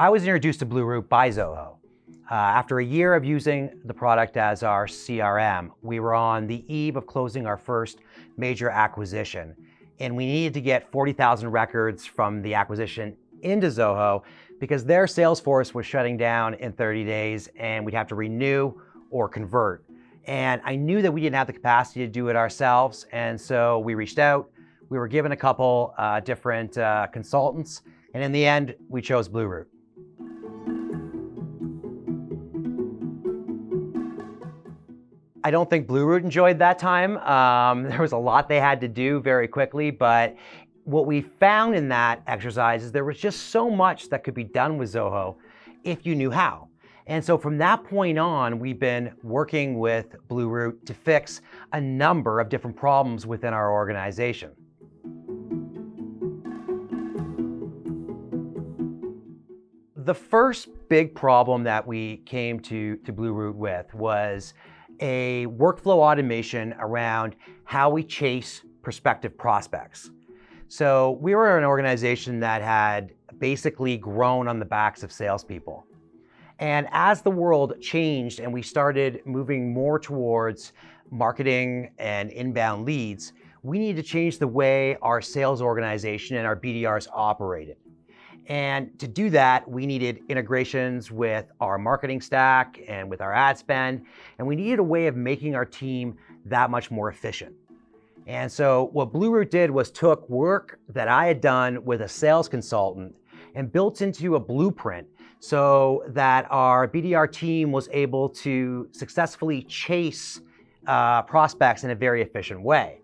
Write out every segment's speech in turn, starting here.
I was introduced to BluRoot by Zoho. After a year of using the product as our CRM, we were on the eve of closing our first major acquisition. And we needed to get 40,000 records from the acquisition into Zoho because their Salesforce was shutting down in 30 days and we'd have to renew or convert. And I knew that we didn't have the capacity to do it ourselves. And so we reached out. We were given a couple different consultants. And in the end, we chose BluRoot. I don't think BluRoot enjoyed that time. There was a lot they had to do very quickly, but what we found in that exercise is there was just so much that could be done with Zoho if you knew how. And so from that point on, we've been working with BluRoot to fix a number of different problems within our organization. The first big problem that we came to BluRoot with was a workflow automation around how we chase prospective prospects. So we were an organization that had basically grown on the backs of salespeople. And as the world changed and we started moving more towards marketing and inbound leads, we needed to change the way our sales organization and our BDRs operated. And to do that, we needed integrations with our marketing stack and with our ad spend, and we needed a way of making our team that much more efficient. And so what BluRoot did was took work that I had done with a sales consultant and built into a blueprint so that our BDR team was able to successfully chase prospects in a very efficient way.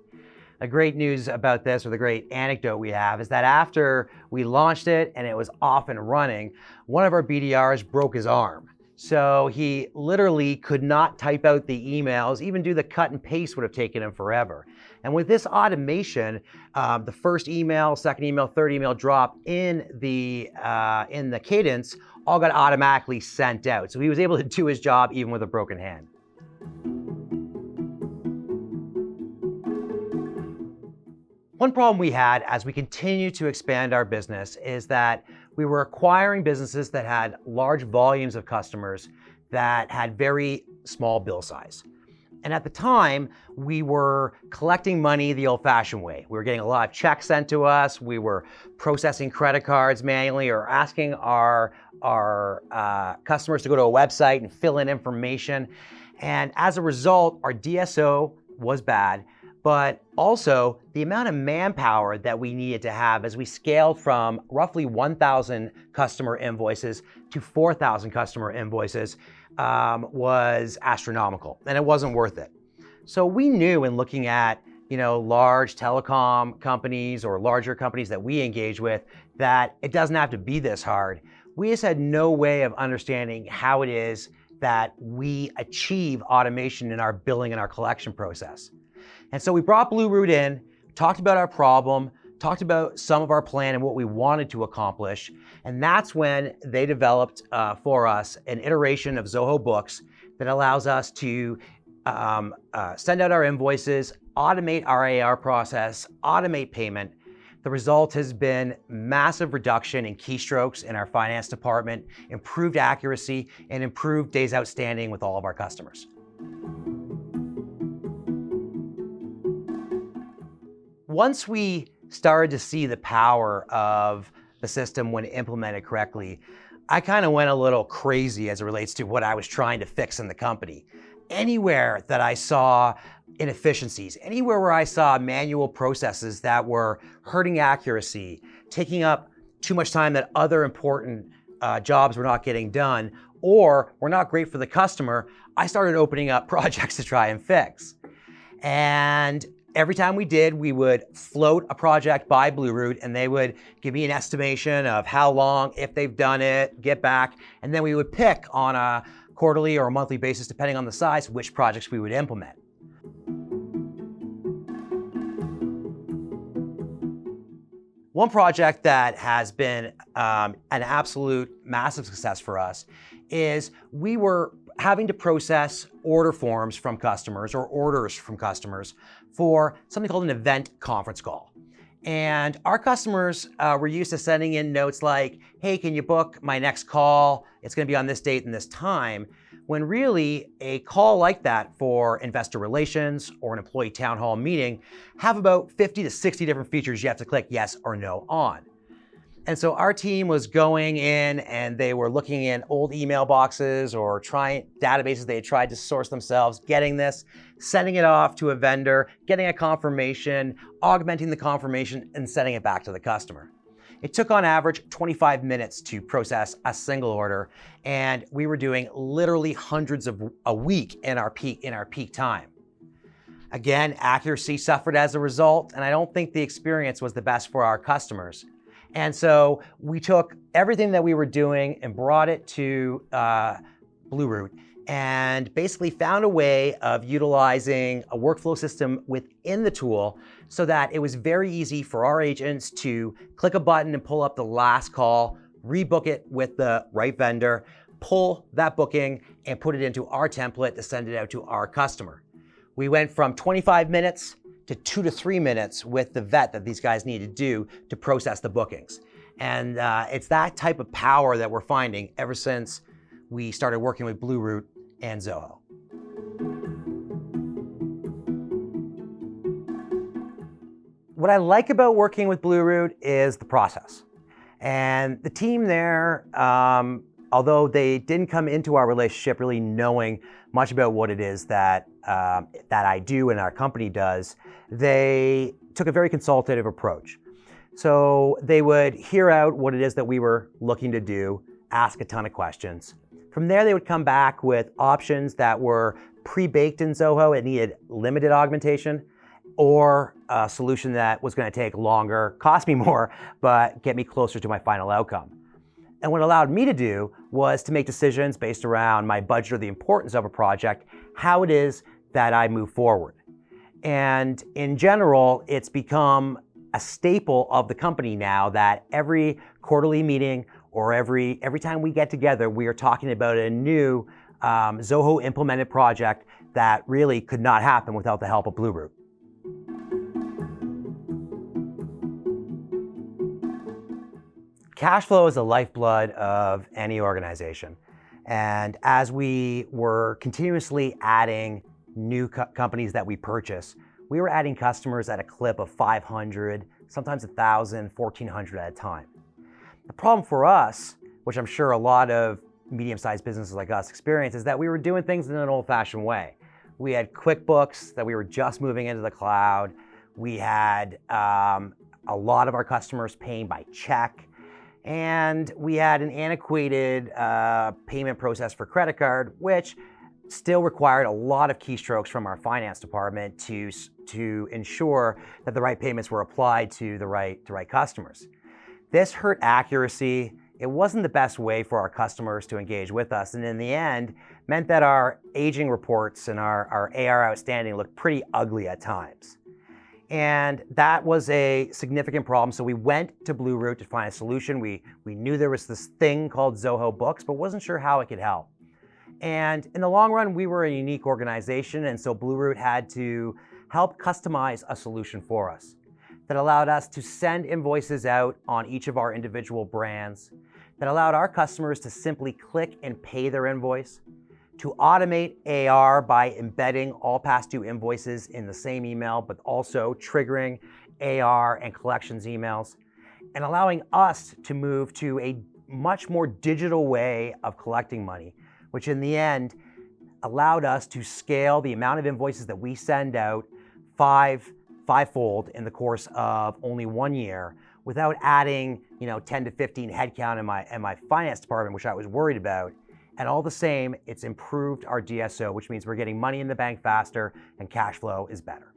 The great news about this, or the great anecdote we have, is that after we launched it and it was off and running, one of our BDRs broke his arm. So he literally could not type out the emails, even do the cut and paste would have taken him forever. And with this automation, the first email, second email, third email drop in the cadence all got automatically sent out. So he was able to do his job even with a broken hand. One problem we had as we continue to expand our business is that we were acquiring businesses that had large volumes of customers that had very small bill size. And at the time, we were collecting money the old-fashioned way. We were getting a lot of checks sent to us. We were processing credit cards manually or asking our customers to go to a website and fill in information. And as a result, our DSO was bad, but also the amount of manpower that we needed to have as we scaled from roughly 1,000 customer invoices to 4,000 customer invoices was astronomical, and it wasn't worth it. So we knew in looking at large telecom companies or larger companies that we engage with that it doesn't have to be this hard. We just had no way of understanding how it is that we achieve automation in our billing and our collection process. And so we brought BluRoot in, talked about our problem, talked about some of our plan and what we wanted to accomplish. And that's when they developed for us an iteration of Zoho Books that allows us to send out our invoices, automate our AR process, automate payment. The result has been massive reduction in keystrokes in our finance department, improved accuracy, and improved days outstanding with all of our customers. Once we started to see the power of the system when implemented correctly, I kind of went a little crazy as it relates to what I was trying to fix in the company. Anywhere that I saw inefficiencies, anywhere where I saw manual processes that were hurting accuracy, taking up too much time that other important jobs were not getting done, or were not great for the customer, I started opening up projects to try and fix. And every time we did, we would float a project by BluRoot and they would give me an estimation of how long, if they've done it, get back, and then we would pick on a quarterly or a monthly basis, depending on the size, which projects we would implement. One project that has been an absolute massive success for us is we were having to process order forms from customers or orders from customers for something called an event conference call. And our customers were used to sending in notes like, hey, can you book my next call? It's going to be on this date and this time. When really a call like that for investor relations or an employee town hall meeting have about 50 to 60 different features you have to click yes or no on. And so our team was going in and they were looking in old email boxes or trying databases they had tried to source themselves, getting this, sending it off to a vendor, getting a confirmation, augmenting the confirmation, and sending it back to the customer. It took on average 25 minutes to process a single order, and we were doing literally hundreds a week in our peak time. Again, accuracy suffered as a result, and I don't think the experience was the best for our customers. And so we took everything that we were doing and brought it to BluRoot and basically found a way of utilizing a workflow system within the tool so that it was very easy for our agents to click a button and pull up the last call, rebook it with the right vendor, pull that booking and put it into our template to send it out to our customer. We went from 25 minutes to 2 to 3 minutes with the vet that these guys need to do to process the bookings. And it's that type of power that we're finding ever since we started working with BluRoot and Zoho. What I like about working with BluRoot is the process. And the team there, although they didn't come into our relationship really knowing much about what it is that I do and our company does, they took a very consultative approach. So they would hear out what it is that we were looking to do, ask a ton of questions. From there, they would come back with options that were pre-baked in Zoho. It needed limited augmentation, or a solution that was going to take longer, cost me more, but get me closer to my final outcome. And what it allowed me to do was to make decisions based around my budget or the importance of a project, how it is that I move forward. And in general, it's become a staple of the company now that every quarterly meeting or every time we get together, we are talking about a new Zoho implemented project that really could not happen without the help of BluRoot. Cash flow is the lifeblood of any organization. And as we were continuously adding new companies that we purchase, we were adding customers at a clip of 500, sometimes 1,000, 1,400 at a time. The problem for us, which I'm sure a lot of medium-sized businesses like us experience, is that we were doing things in an old-fashioned way. We had QuickBooks that we were just moving into the cloud. We had a lot of our customers paying by check. And we had an antiquated payment process for credit card, which still required a lot of keystrokes from our finance department to ensure that the right payments were applied to the right customers. This hurt accuracy. It wasn't the best way for our customers to engage with us, and in the end, meant that our aging reports and our AR outstanding looked pretty ugly at times. And that was a significant problem. So we went to BluRoot to find a solution. We knew there was this thing called Zoho Books, but wasn't sure how it could help. And in the long run, we were a unique organization. And so BluRoot had to help customize a solution for us that allowed us to send invoices out on each of our individual brands, that allowed our customers to simply click and pay their invoice, to automate AR by embedding all past due invoices in the same email, but also triggering AR and collections emails, and allowing us to move to a much more digital way of collecting money, which in the end allowed us to scale the amount of invoices that we send out fivefold in the course of only 1 year without adding 10 to 15 headcount in my finance department, which I was worried about. And all the same, it's improved our DSO, which means we're getting money in the bank faster and cash flow is better.